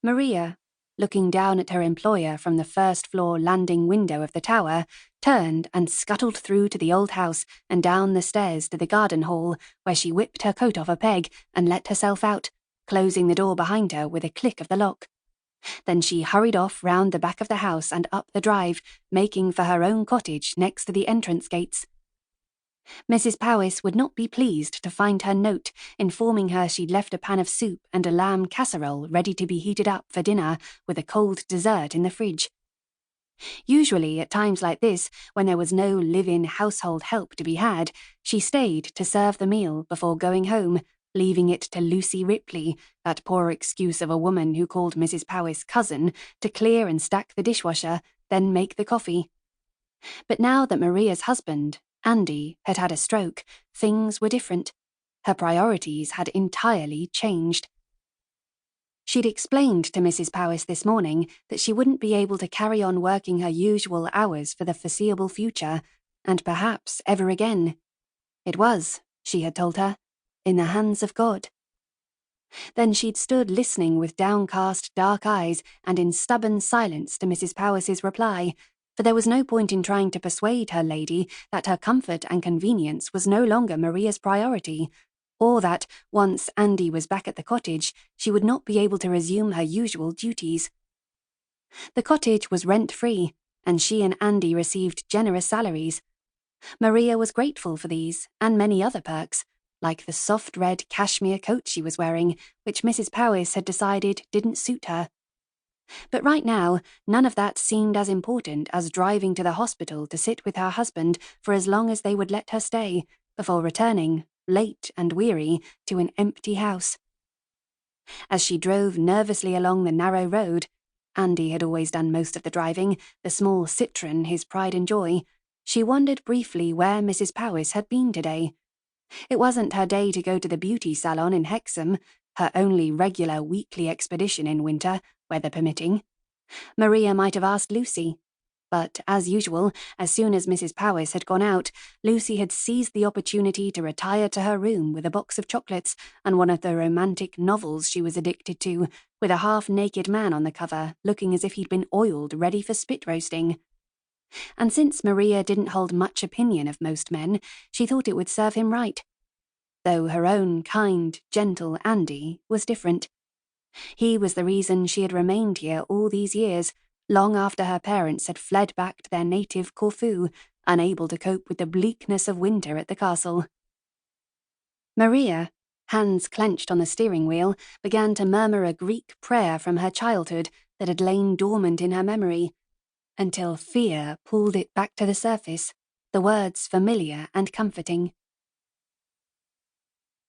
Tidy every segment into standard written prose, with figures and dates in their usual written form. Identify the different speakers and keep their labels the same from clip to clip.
Speaker 1: Maria, looking down at her employer from the first-floor landing window of the tower, turned and scuttled through to the old house and down the stairs to the garden hall, where she whipped her coat off a peg and let herself out, closing the door behind her with a click of the lock. Then she hurried off round the back of the house and up the drive, making for her own cottage next to the entrance gates. Mrs. Powys would not be pleased to find her note informing her she'd left a pan of soup and a lamb casserole ready to be heated up for dinner with a cold dessert in the fridge. Usually, at times like this, when there was no live-in household help to be had, she stayed to serve the meal before going home, leaving it to Lucy Ripley, that poor excuse of a woman who called Mrs. Powys cousin, to clear and stack the dishwasher, then make the coffee. But now that Maria's husband, Andy, had had a stroke, things were different. Her priorities had entirely changed. She'd explained to Mrs. Powys this morning that she wouldn't be able to carry on working her usual hours for the foreseeable future, and perhaps ever again. It was, she had told her, in the hands of God. Then she'd stood listening with downcast dark eyes and in stubborn silence to Mrs. Powys's reply, for there was no point in trying to persuade her lady that her comfort and convenience was no longer Maria's priority, or that, once Andy was back at the cottage, she would not be able to resume her usual duties. The cottage was rent-free, and she and Andy received generous salaries. Maria was grateful for these, and many other perks, like the soft red cashmere coat she was wearing, which Mrs. Powys had decided didn't suit her. But right now, none of that seemed as important as driving to the hospital to sit with her husband for as long as they would let her stay, before returning, late and weary, to an empty house. As she drove nervously along the narrow road, Andy had always done most of the driving, the small Citroën his pride and joy, she wondered briefly where Mrs. Powys had been today. It wasn't her day to go to the beauty salon in Hexham, her only regular weekly expedition in winter, weather permitting. Maria might have asked Lucy, but, as usual, as soon as Mrs. Powys had gone out, Lucy had seized the opportunity to retire to her room with a box of chocolates and one of the romantic novels she was addicted to, with a half-naked man on the cover, looking as if he'd been oiled ready for spit roasting. And since Maria didn't hold much opinion of most men, she thought it would serve him right. Though her own kind, gentle Andy was different. He was the reason she had remained here all these years, long after her parents had fled back to their native Corfu, unable to cope with the bleakness of winter at the castle. Maria, hands clenched on the steering wheel, began to murmur a Greek prayer from her childhood that had lain dormant in her memory, until fear pulled it back to the surface, the words familiar and comforting.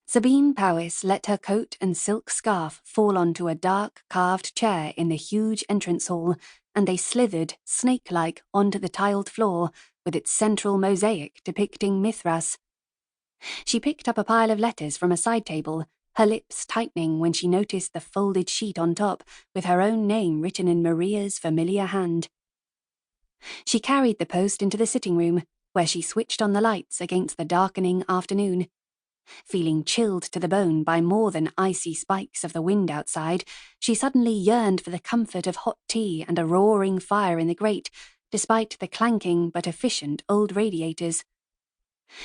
Speaker 1: Sabine Powys let her coat and silk scarf fall onto a dark, carved chair in the huge entrance hall, and they slithered, snake-like, onto the tiled floor, with its central mosaic depicting Mitras. She picked up a pile of letters from a side table, her lips tightening when she noticed the folded sheet on top, with her own name written in Maria's familiar hand. She carried the post into the sitting room, where she switched on the lights against the darkening afternoon. Feeling chilled to the bone by more than icy spikes of the wind outside, she suddenly yearned for the comfort of hot tea and a roaring fire in the grate, despite the clanking but efficient old radiators.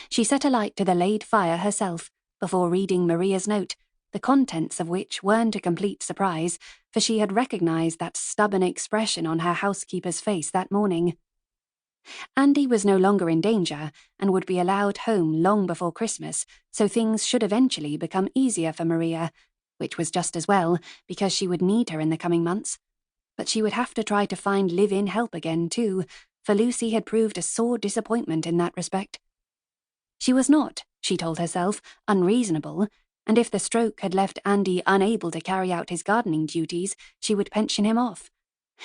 Speaker 1: She set a light to the laid fire herself, before reading Maria's note, the contents of which weren't a complete surprise, for she had recognized that stubborn expression on her housekeeper's face that morning. Andy was no longer in danger and would be allowed home long before Christmas, so things should eventually become easier for Maria, which was just as well, because she would need her in the coming months. But she would have to try to find live-in help again, too, for Lucy had proved a sore disappointment in that respect. She was not, she told herself, unreasonable, and if the stroke had left Andy unable to carry out his gardening duties, she would pension him off.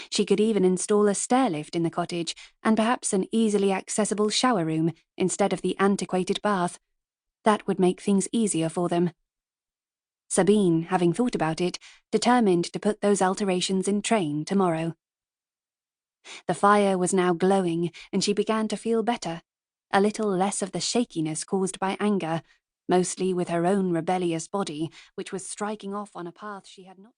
Speaker 1: She could even install a stair lift in the cottage, and perhaps an easily accessible shower room instead of the antiquated bath. That would make things easier for them. Sabine, having thought about it, determined to put those alterations in train tomorrow. The fire was now glowing, and she began to feel better, a little less of the shakiness caused by anger, mostly with her own rebellious body, which was striking off on a path she had not